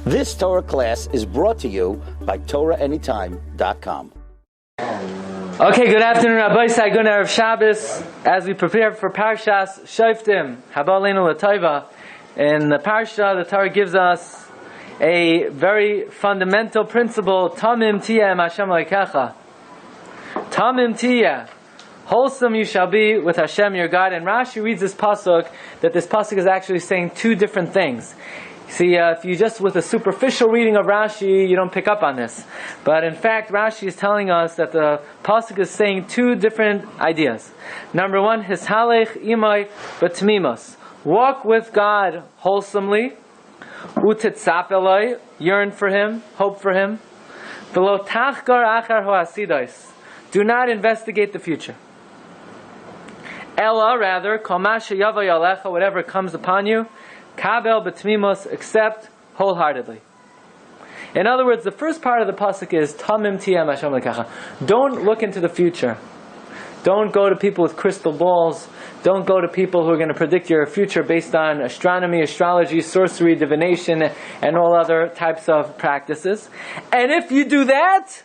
This Torah class is brought to you by TorahAnytime.com. Okay, good afternoon, Rabbi. Good Erev Shabbos. As we prepare for Parshas Shoftim, Haba Aleinu L'Tova, in the Parsha, the Torah gives us a very fundamental principle: Tamim tiyeh Hashem Elokecha. Tamim tiyeh, wholesome you shall be with Hashem your God. And Rashi reads this pasuk that this pasuk is actually saying two different things. See, if you just with a superficial reading of Rashi, you don't pick up on this. But in fact, Rashi is telling us that the pasuk is saying two different ideas. Number one, Hishalech imay b'tmimos, walk with God wholesomely. Utetzap eloi, yearn for Him, hope for Him. V'lo tachgar achar ho'asidos, do not investigate the future. Ella, rather, kol ma sheyavay alecha, whatever comes upon you, kabel b'tmimos, accept wholeheartedly. In other words, the first part of the pasuk is Tamim tiyeh Hashem Elokecha. Don't look into the future. Don't go to people with crystal balls. Don't go to people who are going to predict your future based on astronomy, astrology, sorcery, divination, and all other types of practices. And if you do that,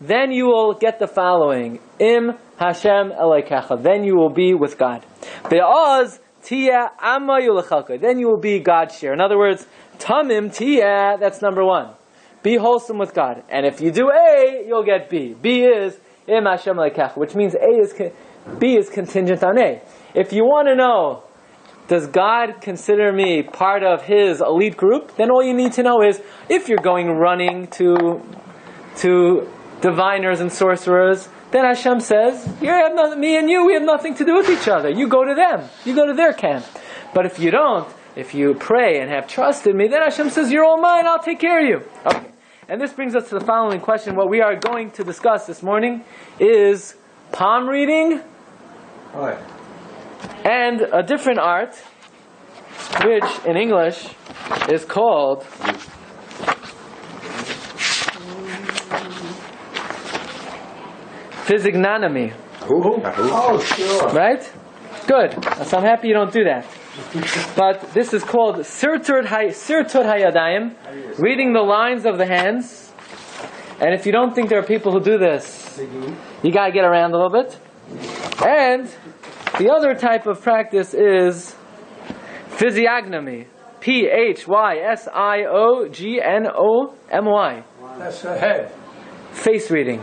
then you will get the following: Im Hashem Elokecha. Then you will be with God. Be'oz tiyeh amma yulechalka. Then you will be God's share. In other words, Tamim tiyeh, that's number one. Be wholesome with God. And if you do A, you'll get B. B is Im Hashem Elokecha, which means B is contingent on A. If you want to know, does God consider me part of His elite group? Then all you need to know is, if you're going running to diviners and sorcerers, then Hashem says, me and you, we have nothing to do with each other. You go to them. You go to their camp. But if you don't, if you pray and have trust in me, then Hashem says, you're all mine, I'll take care of you. Okay. And this brings us to the following question. What we are going to discuss this morning is palm reading. Right. And a different art, which in English is called Physiognomy. Oh, sure. Right? Good. So I'm happy you don't do that. But this is called Sirtut Hayadayim, reading the lines of the hands. And if you don't think there are people who do this, you got to get around a little bit. And the other type of practice is Physiognomy. Physiognomy. That's the head. Face reading.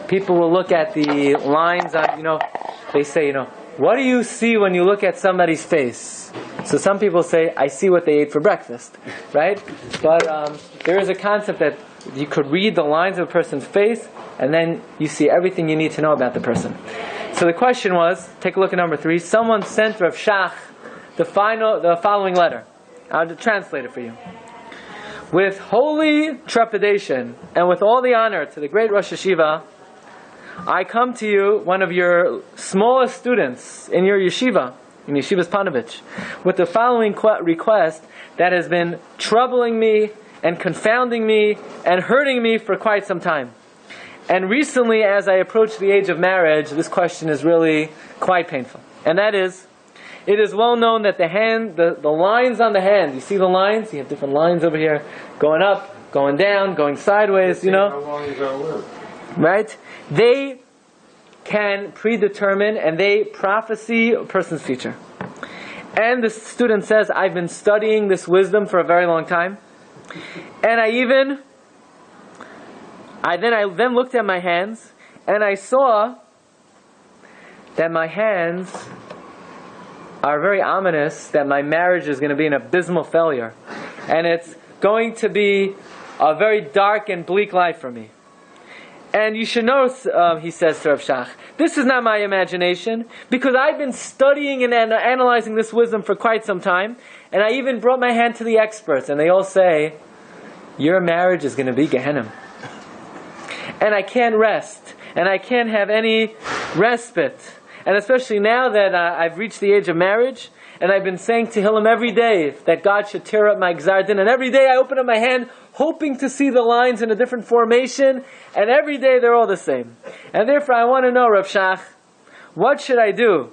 People will look at the lines on, they say, what do you see when you look at somebody's face? So some people say, I see what they ate for breakfast, right? But there is a concept that you could read the lines of a person's face, and then you see everything you need to know about the person. So the question was, take a look at number 3. Someone sent Rav Shach the following letter. I'll translate it for you. With holy trepidation and with all the honor to the great Rosh Yeshiva, I come to you, one of your smallest students in your yeshiva, in Yeshivas Panovich, with the following request that has been troubling me and confounding me and hurting me for quite some time. And recently, as I approach the age of marriage, this question is really quite painful. And that is, it is well known that the lines on the hand, you see the lines? You have different lines over here, going up, going down, going sideways, How long is our live? Right? They can predetermine and they prophesy a person's future. And the student says, I've been studying this wisdom for a very long time. And I then looked at my hands, and I saw that my hands are very ominous, that my marriage is going to be an abysmal failure. And it's going to be a very dark and bleak life for me. And you should know, he says to Rav Shach, this is not my imagination, because I've been studying and analyzing this wisdom for quite some time, and I even brought my hand to the experts, and they all say, your marriage is going to be Gehenna. And I can't rest, and I can't have any respite. And especially now that I've reached the age of marriage, and I've been saying Tehillim every day that God should tear up my Gzar Din, and every day I open up my hand hoping to see the lines in a different formation, and every day they're all the same. And therefore I want to know, Rav Shach, what should I do?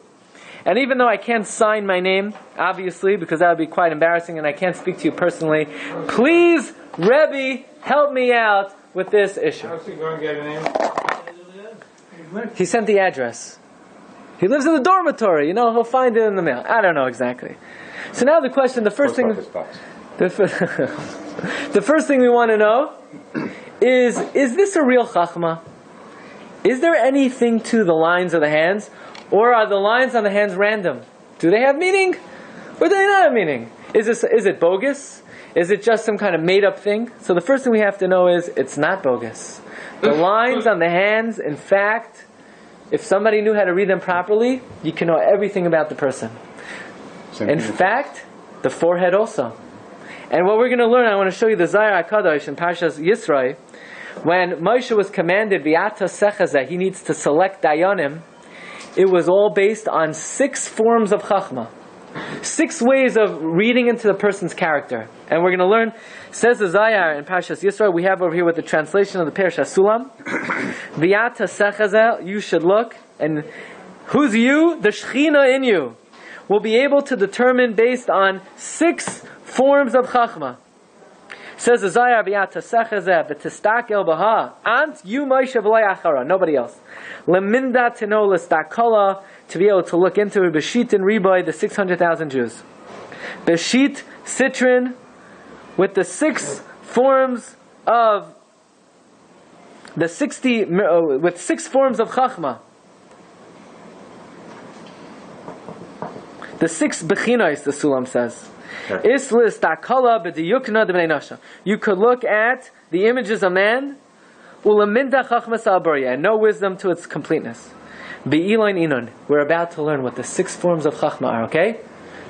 And even though I can't sign my name, obviously, because that would be quite embarrassing and I can't speak to you personally, please, Rabbi, help me out with this issue. How's he going to get a name? He sent the address. He lives in the dormitory, he'll find it in the mail. I don't know exactly. So now the question, the first thing we want to know is this a real chachma? Is there anything to the lines of the hands? Or are the lines on the hands random? Do they have meaning? Or do they not have meaning? Is it bogus? Is it just some kind of made up thing? So the first thing we have to know is it's not bogus. The lines on the hands, in fact, if somebody knew how to read them properly, you can know everything about the person. In fact, the forehead also. And what we're going to learn, I want to show you the Zayar HaKadosh in Parshas Yisroi. When Moshe was commanded, V'ata Sechazeh, he needs to select Dayanim, it was all based on 6 forms of Chachma. 6 ways of reading into the person's character. And we're going to learn, says the Zayar in Parshas Yisroi, we have over here with the translation of the Parshas Sulam, V'ata Sechazeh, you should look, and who's you? The Shechina in you will be able to determine based on 6 forms of Chachma. Says the Zayar, V'ata Sechazeh, V'tistakel Baha, Ant you Moshe v'loi achara, nobody else. Leminda tino l'stakala, to be able to look into Beshit and Riboy, the 600,000 Jews. Beshit, Citrin, with the 6 forms of the 60, with 6 forms of Chachma. The 6 bechinos, the Sulam says. Islis takala b'diyukna d'bnei nasha. You could look at the images of man, ulaminda chachmas al-barya, and know wisdom to its completeness. Be'iloin inon. We're about to learn what the 6 forms of chachma are. Okay?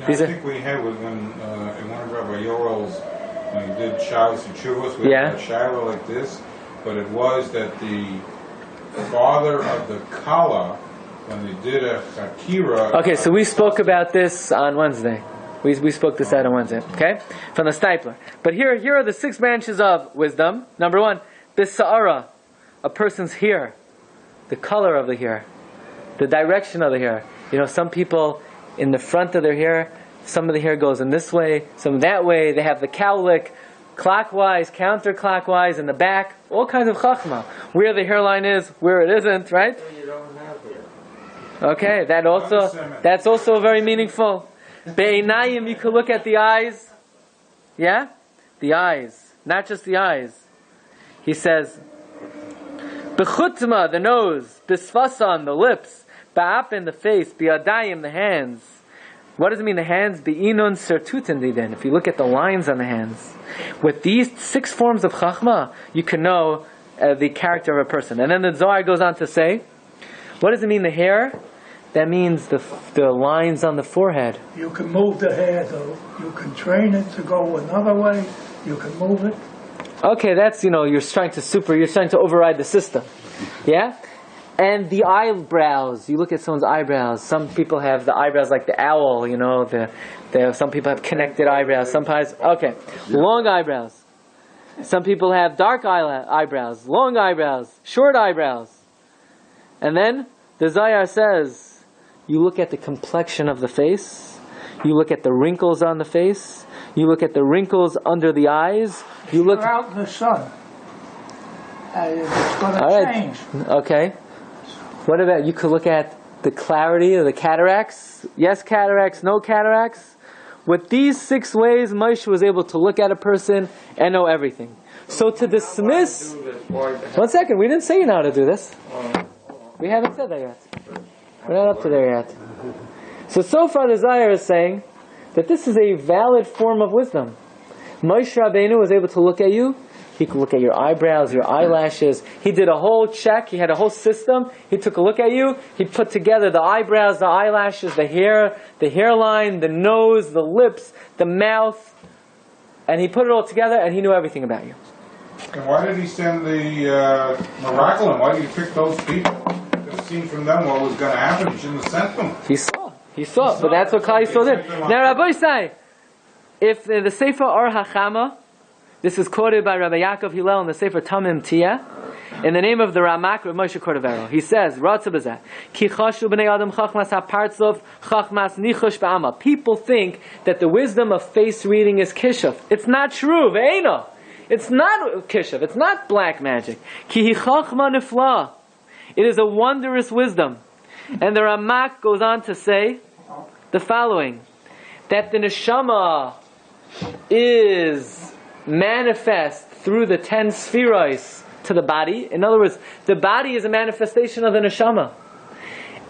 I think we had was when in one of Rabbi Yoel's when he did Shalos and Chuvos, we had a Shiur like this, but it was that the father of the Kala, when they did a Chakira. Okay, so we spoke about this on Wednesday. We spoke this out on Wednesday, okay? From the Stipler. But here are the 6 branches of wisdom. Number 1, Bisa'ara, a person's hair, the color of the hair, the direction of the hair. Some people in the front of their hair, some of the hair goes in this way, some that way. They have the cowlick, clockwise, counterclockwise, in the back. All kinds of chachma. Where the hairline is, where it isn't, right? You don't have hair. Okay, that's also very meaningful. Be'einayim, you could look at the eyes. Yeah? The eyes. Not just the eyes. He says, Bechutma, the nose. Bisfasan, the lips. Ba'apin, the face. Bi'adayim, the hands. What does it mean, the hands? Be'inon sertutin diden. If you look at the lines on the hands. With these 6 forms of chachma, you can know the character of a person. And then the Zohar goes on to say, what does it mean, the hair? That means the lines on the forehead. You can move the hair, though. You can train it to go another way. You can move it. Okay, that's, you're trying to override the system. Yeah? And the eyebrows. You look at someone's eyebrows. Some people have the eyebrows like the owl, some people have connected eyebrows. Sometimes, long eyebrows. Some people have dark eyebrows, long eyebrows, short eyebrows. And then the Zayar says, you look at the complexion of the face, you look at the wrinkles on the face, you look at the wrinkles under the eyes, you look out in the sun. It's going to change. Okay. What about, you could look at the clarity of the cataracts? Yes cataracts, no cataracts. With these 6 ways, Moshe was able to look at a person and know everything. So to dismiss... One second, we didn't say you know how to do this. We haven't said that yet. We're not up to there yet. So far the Zayar is saying that this is a valid form of wisdom. Moshe Rabbeinu was able to look at you. He could look at your eyebrows, your eyelashes. He did a whole check. He had a whole system. He took a look at you. He put together the eyebrows, the eyelashes, the hair, the hairline, the nose, the lips, the mouth. And he put it all together and he knew everything about you. And why did he send the miracle? And why did he pick those people? Could have seen from them what was going to happen. He shouldn't have sent them. He saw. But that's what Klal Yisrael did. Now, Rabbi say, if the Sefer Or HaChama, this is quoted by Rabbi Yaakov Hillel in the Sefer Tamim Tiyah, In the name of the Ramak, Rav Moshe Cordovero, he says, Ki chashu b'nei adam chachmas hapartzov chachmas nichush ba'ama. People think that the wisdom of face reading is kishuf. It's not true. Ve'ena. It's not kishuf. It's not black magic. Ki hi chachma nifla. It is a wondrous wisdom. And the Ramak goes on to say the following, that the neshama is manifest through the 10 spheros to the body. In other words, the body is a manifestation of the neshama.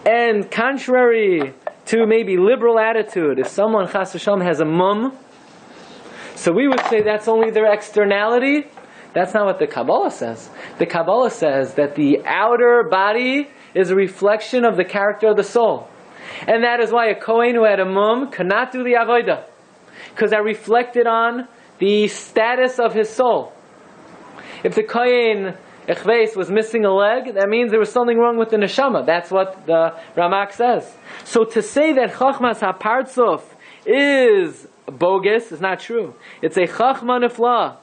And contrary to maybe liberal attitude, if someone chas v'shalom has a mum, so we would say that's only their externality. That's not what the Kabbalah says. The Kabbalah says that the outer body is a reflection of the character of the soul. And that is why a Kohen who had a mum could not do the avodah, because that reflected on the status of his soul. If the Kohen Echveis was missing a leg, that means there was something wrong with the neshama. That's what the Ramak says. So to say that Chachmas HaPartzuf is bogus is not true. It's a Chachma Nifla,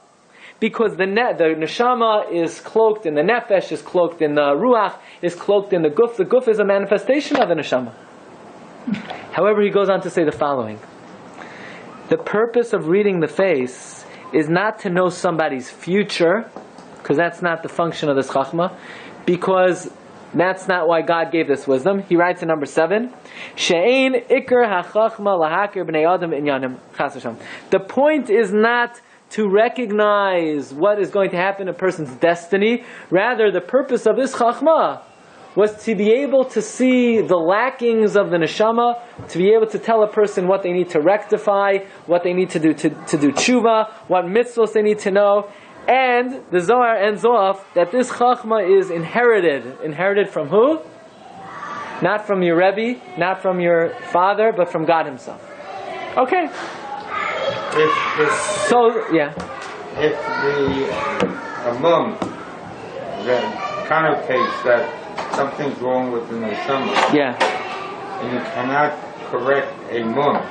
because the neshama is cloaked in the nefesh, is cloaked in the ruach, is cloaked in the guf. The guf is a manifestation of the neshama. However, he goes on to say the following. The purpose of reading the face is not to know somebody's future, because that's not the function of this chachma, because that's not why God gave this wisdom. He writes in number 7, She'ein ikar hachachma lahakir b'nei adam inyanim chas v'shalom. The point is not to recognize what is going to happen in a person's destiny. Rather, the purpose of this chachma was to be able to see the lackings of the neshama, to be able to tell a person what they need to rectify, what they need to do tshuva, what mitzvahs they need to know. And the Zohar ends off that this chachma is inherited. Inherited from who? Not from your Rebbe, not from your father, but from God Himself. Okay. If the mum that connotates that something's wrong with the neshama, and you cannot correct a mum,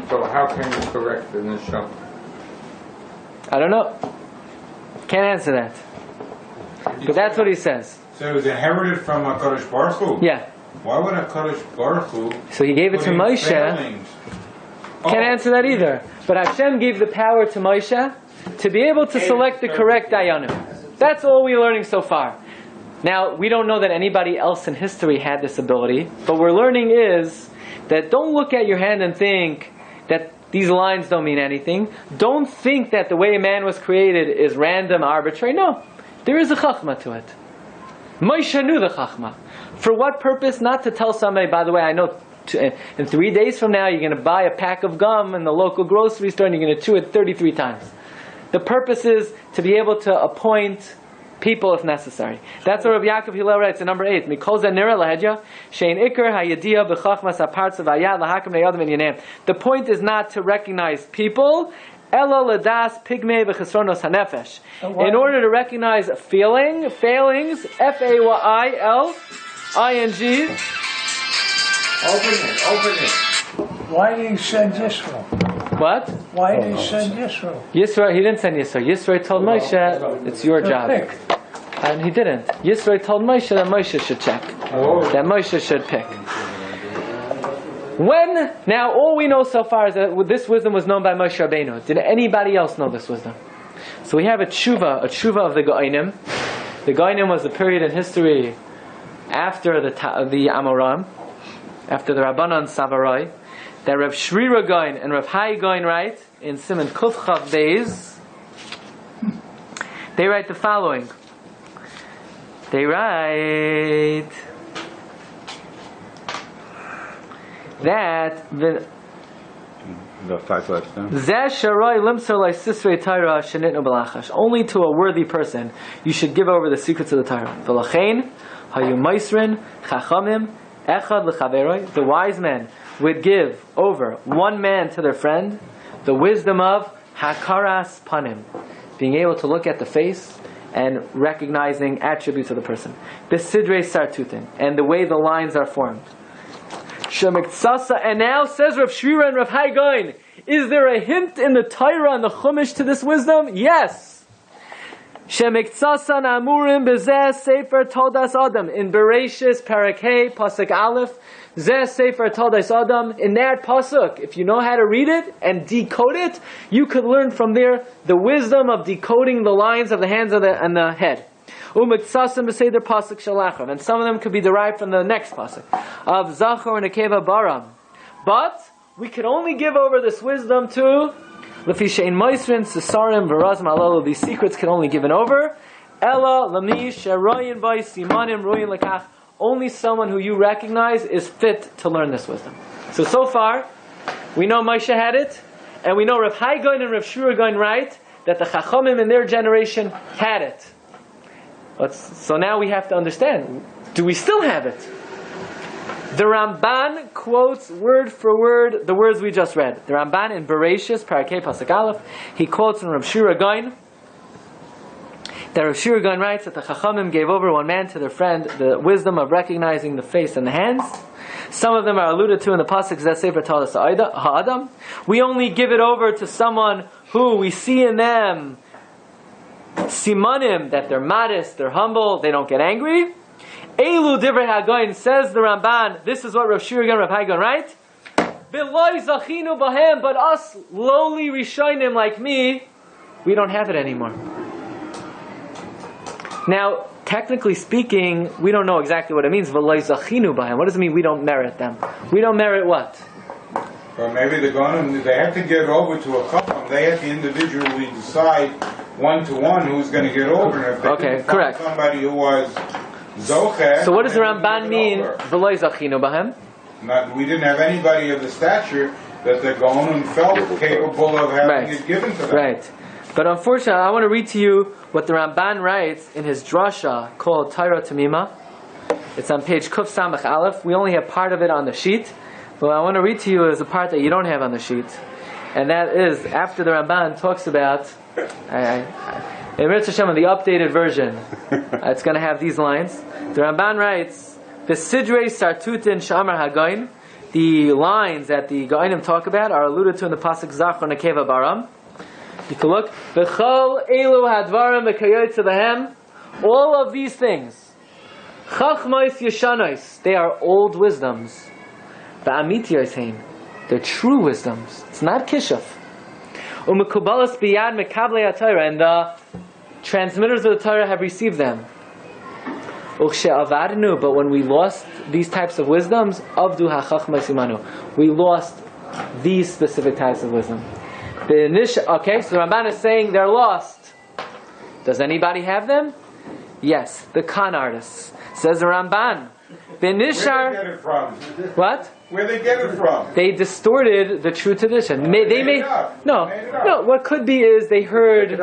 so how can you correct the neshama? I don't know. Can't answer that. But that's what he says. So it was inherited from HaKadosh Baruch Hu? Yeah. Why would HaKadosh Baruch Hu? So he gave it to Moshe. Can't answer that either. But Hashem gave the power to Moshe to be able to select the correct dayanim. That's all we're learning so far. Now, we don't know that anybody else in history had this ability, but we're learning is that don't look at your hand and think that these lines don't mean anything. Don't think that the way a man was created is random, arbitrary. No, there is a chachma to it. Moshe knew the chachma. For what purpose? Not to tell somebody, by the way, I know in 3 days from now you're going to buy a pack of gum in the local grocery store and you're going to chew it 33 times. The purpose is to be able to appoint people if necessary. That's what Rabbi Yaakov Hillel writes in number 8. Mikol Zanira lahedya shein ikar hayadiya b'chachmas apartz v'ayad lahakam ne'yadim in yanem. The point is not to recognize people, ela ladas pigmei v'chesronos hanefesh. In order to recognize failings, failings. Open it. Why did he send Yisro? What? Why did he send Yisro? Yisro, he didn't send Yisro. Yisro told Moshe, it's your job. Pick. And he didn't. Yisro told Moshe that Moshe should check. That Moshe should pick. Now all we know so far is that this wisdom was known by Moshe Rabbeinu. Did anybody else know this wisdom? So we have a tshuva of the Goinim. The Goinim was the period in history after the Amoram, after the Rabbanan Savaroi, that Rav Shrira Goin and Rav Hai Goin write in Siman Kuf Chav Beis. They write the following. They write that the only to a worthy person you should give over the secrets of the Torah. The wise men would give over one man to their friend the wisdom of hakaras panim, being able to look at the face and recognizing attributes of the person. Besidrei sartutin, and the way the lines are formed. And now says Rav Shrira and Rav Hai Goin, is there a hint in the Torah and the Chumash to this wisdom? Yes. Shemiksasan amurim bezeh sefer todas adam in Bereshis Parak Hey pasuk Aleph zeh sefer todas adam. In that pasuk, if you know how to read it and decode it, you could learn from there the wisdom of decoding the lines of the hands and the head. Umiksasan b'seder pasuk shalachim, and some of them could be derived from the next pasuk of Zachor and Nekeva Baram. But we could only give over this wisdom to L'fi she'en moisrin, sesarim, v'razim halal. These secrets can only given over. Ella lami she'royin v'ay simanim royin lekach. Only someone who you recognize is fit to learn this wisdom. So far, we know Moshe had it, and we know Rav Haigon and Rav Shiur going right that the Chachamim in their generation had it. So now we have to understand: do we still have it? The Ramban quotes word for word the words we just read. The Ramban in Bereshis, Parakeh Pasuk Aleph, he quotes from Rav Shiur Gaon that Rav Shiur Gaon writes that the Chachamim gave over one man to their friend the wisdom of recognizing the face and the hands. Some of them are alluded to in the Pasuk Zeh Sefer Todas Ha'adam. We only give it over to someone who we see in them simanim, that they're modest, they're humble, they don't get angry. Elu divrei hagoyin, says the Ramban. This is what Rav Shiur Gaon, Rav Haigon, right? V'loi zachinu bahem, but us lowly rishonim like me, we don't have it anymore. Now, technically speaking, we don't know exactly what it means. V'loi zachinu bahem. What does it mean? We don't merit them. We don't merit what? Well, maybe the Gonim, they have to give over to a Chacham. They have to individually decide one-to-one who's going to get over. And if they okay, correct. Somebody who was Zocher. So what does the Ramban mean? V'loi zachinu bahem. We didn't have anybody of the stature that the Gonim felt capable of having it given to them. Right. But unfortunately, I want to read to you what the Ramban writes in his drasha called Torah Tamima. It's on page Kuf Samach Aleph. We only have part of it on the sheet. But what I want to read to you is a part that you don't have on the sheet. And that is after the Ramban talks about in Mitzvah Hashem, the updated version, it's going to have these lines. The Ramban writes, "V'sidrei sartutin shamar hagoyin." The lines that the Goinim talk about are alluded to in the pasuk Zachor Nekeva Baram. You can look. V'chol elu hadvarim v'kayotze behem. All of these things, chachmos yeshanos, they are old wisdoms. V'amitiyos hein, they're true wisdoms. It's not kishuf. Umekubalas biyad mekablei haTorah, and the transmitters of the Torah have received them. But when we lost these types of wisdoms, avdu hachachmas imanu, we lost these specific types of wisdom. Okay, so the Ramban is saying they're lost. Does anybody have them? Yes, the con artists. Says the Ramban. Where they get it from? What? Where they get it from? They distorted the true tradition. They made no. What could be is they heard,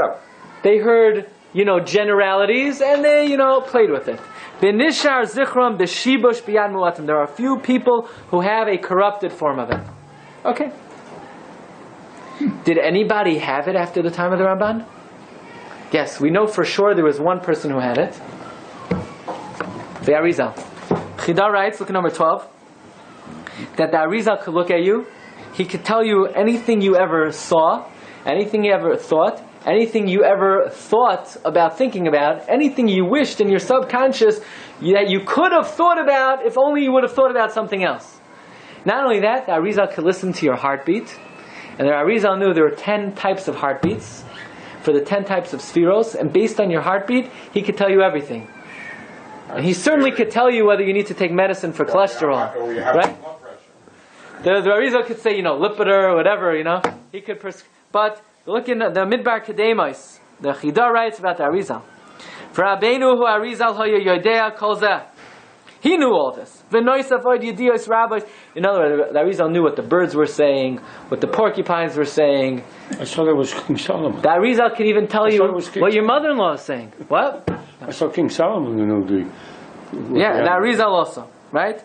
generalities, and they, played with it. Benishar zichram b'shibush biyad muatim. There are a few people who have a corrupted form of it. Okay. Did anybody have it after the time of the Ramban? Yes, we know for sure there was one person who had it. The Arizal. Chida writes, look at number 12, that the Arizal could look at you. He could tell you anything you ever saw, anything you ever thought, anything you ever thought about thinking about, anything you wished in your subconscious that you could have thought about if only you would have thought about something else. Not only that, the Arizal could listen to your heartbeat. And the Arizal knew there were 10 types of heartbeats for the 10 types of spheros, and based on your heartbeat, he could tell you everything. And he certainly could tell you whether you need to take medicine for cholesterol, right? The Arizal could say, Lipitor or whatever, He could but look in the Midbar Kedemos. The Chida writes about the Arizal. For Rabbeinu hu Arizal hoya yodea kol zeh. He knew all this. In other words, the Arizal knew what the birds were saying, what the porcupines were saying. I thought it was King Solomon. The Arizal could even tell you what your mother-in-law is saying. What? I saw King Solomon knew the... Yeah, the Arizal also, right?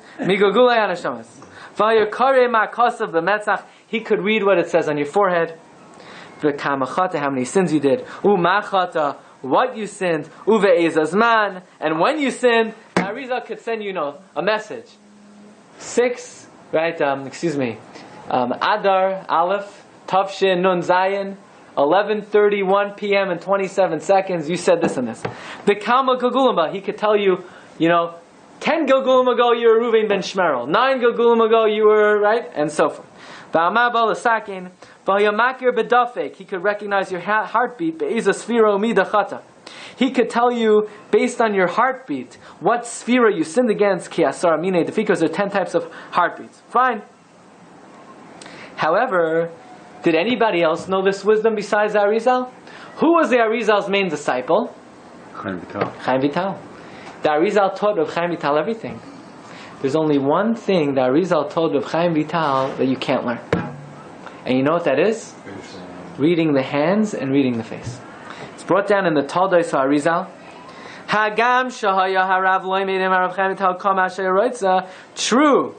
He could read what it says on your forehead. How many sins you did. What you sinned. And when you sinned, the Arizal could send you, a message. 6, right? Adar, Aleph, Tavshin, Nun Zayin, 11:31 p.m. and 27 seconds, you said this and this. The Kama Gilgulim, he could tell you, 10 Gilgulim ago you were Reuven ben Shmerel, 9 Gilgulim ago you were, right? And so forth. He could recognize your heartbeat. He could tell you, based on your heartbeat, what sphera you sinned against, because there are 10 types of heartbeats. Fine. However, did anybody else know this wisdom besides the Arizal? Who was the Arizal's main disciple? Chaim Vital. Chaim Vital. The Arizal taught of Chaim Vital everything. There's only one thing the Arizal told of Chaim Vital that you can't learn. And you know what that is? Reading the hands and reading the face. It's brought down in the Taldos Arizal. Hagam shahaya harav loy meidim harav Chaim Vital kol ma'asher roitza. True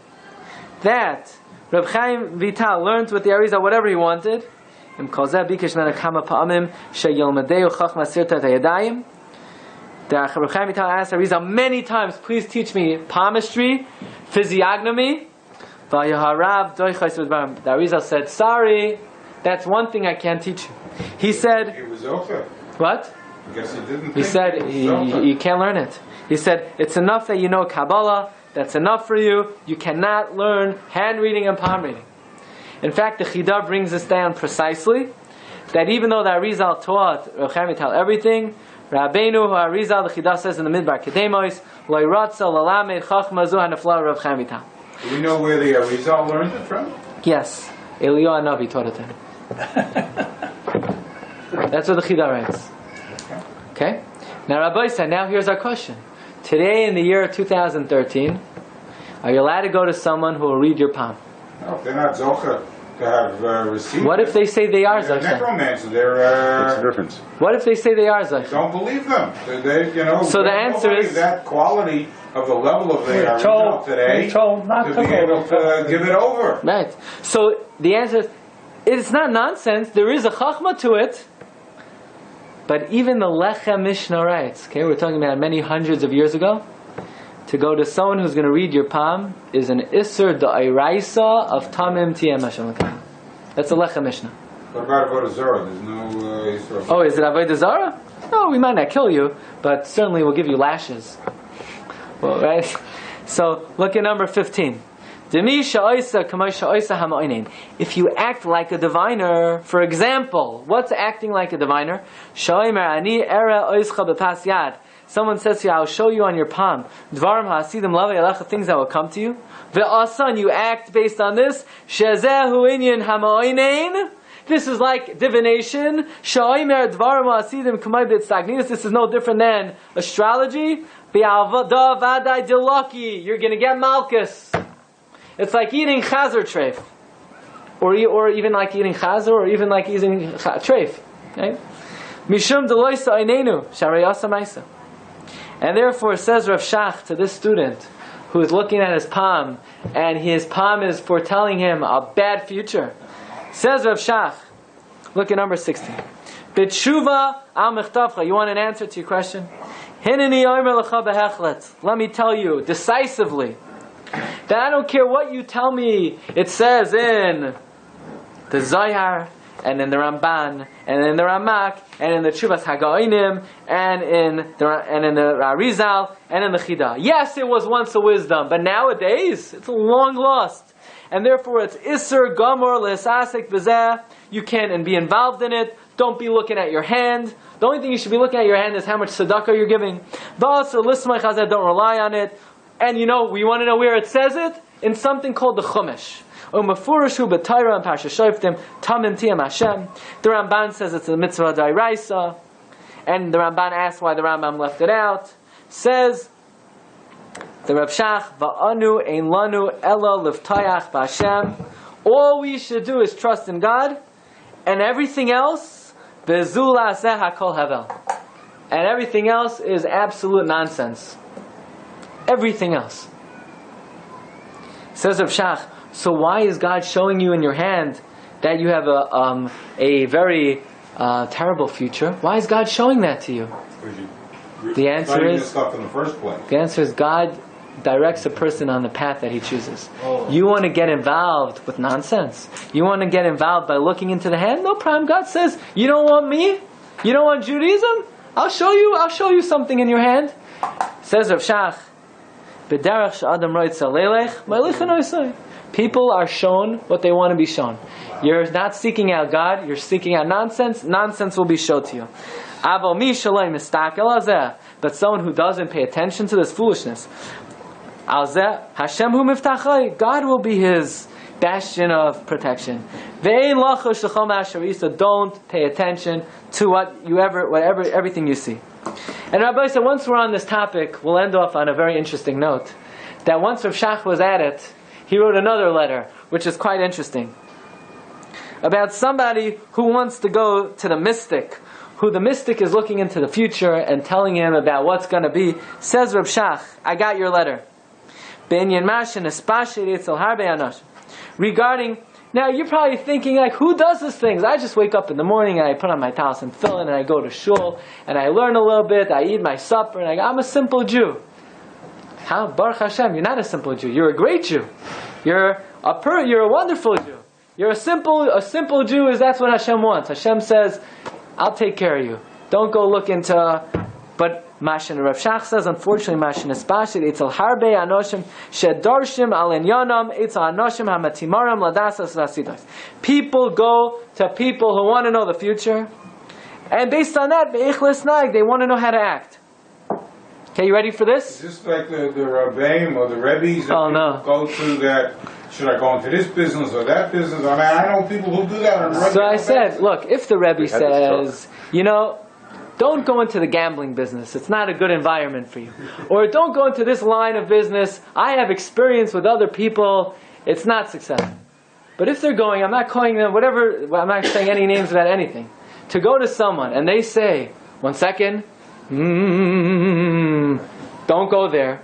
that Reb Chaim Vital learned with the Arizal whatever he wanted. Im kol zeh bikesh nana kama pa'amim sheyilmadeu chachma sirtat hayadayim. The Reb Chaim Vital asked Arizal many times, please teach me palmistry, physiognomy. The Arizal said, sorry, that's one thing I can't teach you. He said, It was okay. What? I guess he didn't. He said, you can't learn it. He said, it's enough that you know Kabbalah, that's enough for you. You cannot learn hand reading and palm reading. In fact, the Chidah brings this down precisely, that even though the Arizal taught Reb Chaim Vital everything, Rabbeinu Arizal, the Chidah says in the Midbar Kedemois, Lo Yiratza Lalamed Chachma Zu Hanafla Reb Chaim Vital. Do we know where the Arizal learned it from? Yes, Eliyahu Hanavi taught it to him. That's what the Chidah writes. Okay? Now Rabbi said, now here's our question. Today in the year 2013, are you allowed to go to someone who will read your palm? No, if they're not Zocha to have received. What if they say they are They're Zocha? necromancer. What's the difference? What if they say they are Zocha? Don't believe them. So the answer is that quality of the level of the We're Arizal told- today we're told not to to be go able to to give it over. Right. So the answer is, it's not nonsense. There is a chachma to it. But even the Lechem Mishnah writes, okay, we're talking about many hundreds of years ago, to go to someone who's going to read your palm is an Isser Da'iraisa of Tamim Tiyem Hashem L'Kayim. That's the Lechem Mishnah. What about Avodah Zarah? There's no Yisrael. Oh, is it Avodah Zarah? No, we might not kill you, but certainly we'll give you lashes. Well, right? So, look at number 15. If you act like a diviner, for example, what's acting like a diviner? Someone says to you, I'll show you on your palm things that will come to you. You act based on this. This is like divination. This is no different than astrology. You're going to get malchus. It's like eating chazer treif, or even like eating chazer, or even like eating treif. Right? Mishum deloisa einenu sharayasa ma'isa. And therefore, says Rav Shach to this student who is looking at his palm, and his palm is foretelling him a bad future. Says Rav Shach, look at number 16. B'tshuva al mechtavcha. You want an answer to your question? Hineni omer lecha behechlet. Let me tell you decisively that I don't care what you tell me. It says in the Zohar, and in the Ramban, and in the Ramak, and in the Tshuvas Hagaonim, and in the Arizal, and in the Chidah. Yes, it was once a wisdom, but nowadays it's long lost, and therefore it's Isser Gomor L'Esasek B'Zeh. You can't be involved in it. Don't be looking at your hand. The only thing you should be looking at your hand is how much tzedakah you're giving. Ba'as or Lismai Chazeh, don't rely on it. And we want to know where it says it? In something called the Chumash. Umafurashu b'Torah and Parsha Shoftim, Tamim Tiyam Hashem. The Ramban says it's a mitzvah d'iraisa. And the Ramban asks why the Rambam left it out. Says, the Reb Shach, Va'anu ein lanu ela livtayach b'Hashem. All we should do is trust in God. And everything else, v'zu la'aseh hakol havel. And everything else is absolute nonsense. Everything else. Says Rav Shach, so why is God showing you in your hand that you have a very terrible future? Why is God showing that to you? The answer is stuff in the first place. The answer is God directs a person on the path that he chooses. You want to get involved with nonsense. You want to get involved by looking into the hand? No problem. God says, you don't want me? You don't want Judaism? I'll show you something in your hand. Says Rav Shach, people are shown what they want to be shown. You're not seeking out God, you're seeking out nonsense. Nonsense will be shown to you. But someone who doesn't pay attention to this foolishness, God will be his bastion of protection. So don't pay attention to everything you see. And Rabbi said, once we're on this topic, we'll end off on a very interesting note. That once Rav Shach was at it, he wrote another letter, which is quite interesting, about somebody who wants to go to the mystic, who the mystic is looking into the future and telling him about what's going to be. Says Rav Shach, I got your letter. Regarding, now you're probably thinking, like, who does these things? I just wake up in the morning and I put on my talis and tefillin and I go to shul and I learn a little bit, I eat my supper, and I'm a simple Jew. How? Baruch Hashem, you're not a simple Jew. You're a great Jew. You're a wonderful Jew. You're a simple Jew. That's what Hashem wants. Hashem says, I'll take care of you. Don't go look into. But Mashin Rav Shach says, unfortunately, Mashin Espashit Eitzel Harbe Anoshim Shedarshim Al Inyanam Eitzel Anoshim Hamatimaram Ladasas Rasidas. People go to people who want to know the future, and based on that, Beichlis Nag, they want to know how to act. Okay, you ready for this? Is this like the Rabbeim or the Rebbes that go to that? Should I go into this business or that business? I mean, I know people who do that on regular. So I said, look, if the Rebbe says, don't go into the gambling business. It's not a good environment for you. Or don't go into this line of business. I have experience with other people. It's not successful. But if they're going, I'm not calling them whatever, I'm not saying any names about anything. To go to someone and they say, 1 second, don't go there.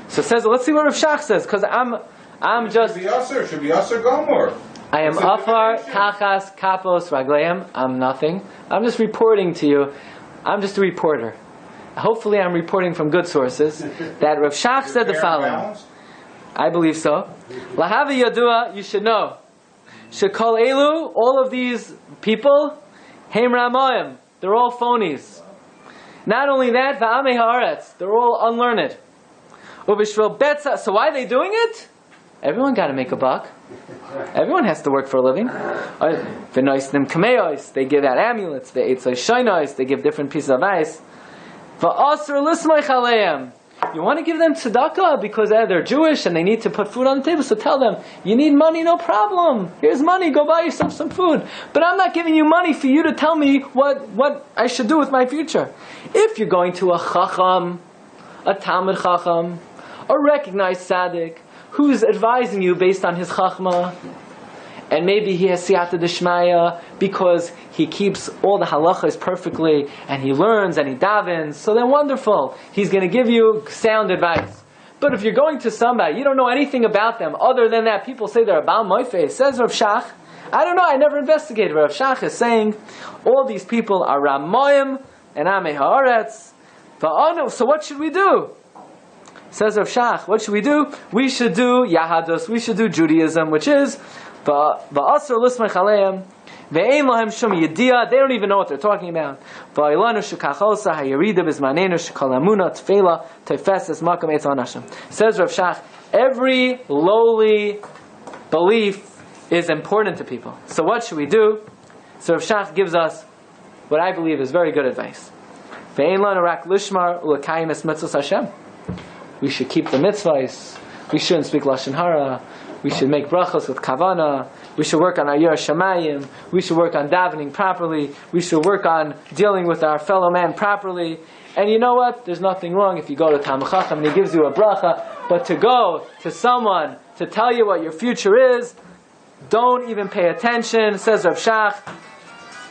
So it says, let's see what Rav Shach says, because I'm just. Should be Usher Gomer. I am Afar, Tachas, Kapos, Ragleim. I'm nothing. I'm just reporting to you. I'm just a reporter. Hopefully I'm reporting from good sources. That Rav Shach said the following. I believe so. Lahavi Yadua, you should know. Shekol Elu, all of these people, Heim Ramoyim, they're all phonies. Not only that, Va'amei Haaretz, they're all unlearned. Uvishvil Betza, so why are they doing it? Everyone got to make a buck. Everyone has to work for a living. V'noisnim kameos, they give out amulets. Ve'etzoi shoinos, they give different pieces of ice. Va'asr lismoich aleim, you want to give them tzedakah because they're Jewish and they need to put food on the table. So tell them, you need money, no problem. Here's money, go buy yourself some food. But I'm not giving you money for you to tell me what I should do with my future. If you're going to a chacham, a talmid chacham, a recognized tzaddik, who's advising you based on his chachma, and maybe he has siyata d'shmaya because he keeps all the halachas perfectly, and he learns and he davens, so then wonderful. He's going to give you sound advice. But if you're going to somebody, you don't know anything about them, other than that people say they're a Baal Moifeh, says Rav Shach, I don't know, I never investigated. Rav Shach is saying, all these people are Ramoyim and Amei Haaretz. So what should we do? Says Rav Shach, what should we do? We should do Yahadus, we should do Judaism, which is Ba'asr Lismach Aleim, Ve'ein Lahem Shum Yediyah, they don't even know what they're talking about. Va'ilanu Shekacholsa Hayarida Bizmanenu Shekalamuna Tfela Tefes Makam Eitz Anashim. Says Rav Shach, every lowly belief is important to people. So what should we do? So Rav Shach gives us what I believe is very good advice. Ve'ein Lanu Rak Lishmar Ulakayim Es Mitzvos Hashem. We should keep the mitzvahs. We shouldn't speak lashon hara. We should make brachos with kavana. We should work on our Yiras Shamayim. We should work on davening properly. We should work on dealing with our fellow man properly. And you know what? There's nothing wrong if you go to Talmid Chacham and he gives you a bracha. But to go to someone to tell you what your future is, don't even pay attention. Says Rav Shach,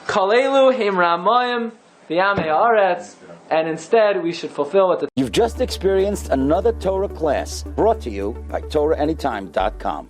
Kol elu heim ramoyim v'yamei haaretz. And instead, we should fulfill what the... You've just experienced another Torah class brought to you by TorahAnytime.com.